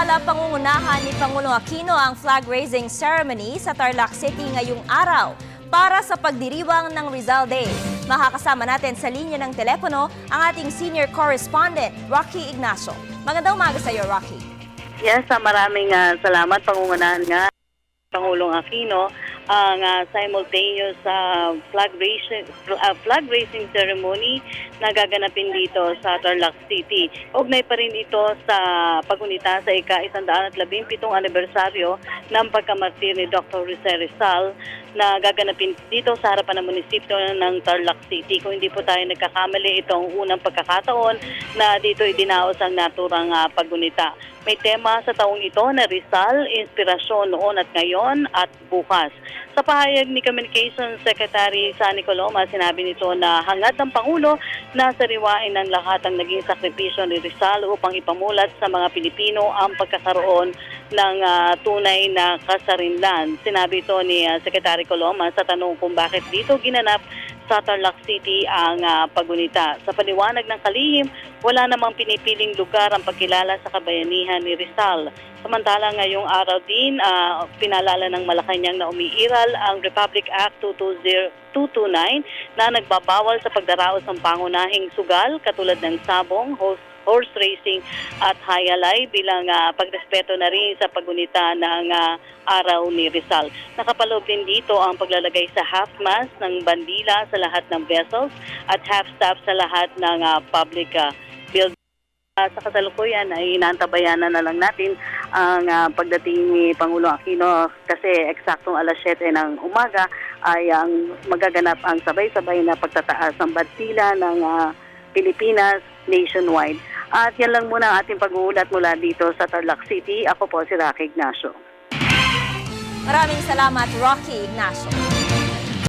Samantala, pangungunahan ni Pangulong Aquino ang flag-raising ceremony sa Tarlac City ngayong araw para sa pagdiriwang ng Rizal Day. Makakasama natin sa linya ng telepono ang ating senior correspondent, Rocky Ignacio. Magandang umaga sa iyo, Rocky. Yes, maraming salamat. Pangungunahan nga Pangulong Aquino ang simultaneous flag raising ceremony na gaganapin dito sa Tarlac City. Ugnay pa rin ito sa pagunita sa ika-117 anibersaryo ng pagkamartir ni Dr. Jose Rizal na gaganapin dito sa harapan ng munisipyo ng Tarlac City. Kung hindi po tayo nagkakamali, itong unang pagkakataon na dito idinaos ang naturang pagunita. May tema sa taong ito na Rizal, inspirasyon noon at ngayon at bukas. Sa pahayag ni Communications Secretary Sunny Coloma, sinabi nito na hangad ng Pangulo na sariwain ng lahat ang naging sakripisyo ni Rizal upang ipamulat sa mga Pilipino ang pagkakaroon ng tunay na kasarinlan. Sinabi ito ni Secretary Coloma sa tanong kung bakit dito ginanap sa Tarlac City ang pagunita. Sa paliwanag ng kalihim, wala namang pinipiling lugar ang pagkilala sa kabayanihan ni Rizal. Samantala ngayong araw din, pinalala ng Malacanang na umiiral ang Republic Act 229 na nagbabawal sa pagdaraos ng pangunahing sugal katulad ng sabong, horse racing at hayalay bilang pagrespeto na rin sa pagunita ng araw ni Rizal. Nakapaloob din dito ang paglalagay sa half-mast ng bandila sa lahat ng vessels at half-staff sa lahat ng public buildings. Sa kasalukuyan ay inaantabayan na lang natin ang pagdating ni Pangulong Aquino kasi eksaktong alas 7 ng umaga ay ang magaganap ang sabay-sabay na pagtataas ng bandila ng Pilipinas nationwide. At yan lang muna ang ating pag-uulat mula dito sa Tarlac City. Ako po si Rocky Ignacio. Maraming salamat, Rocky Ignacio.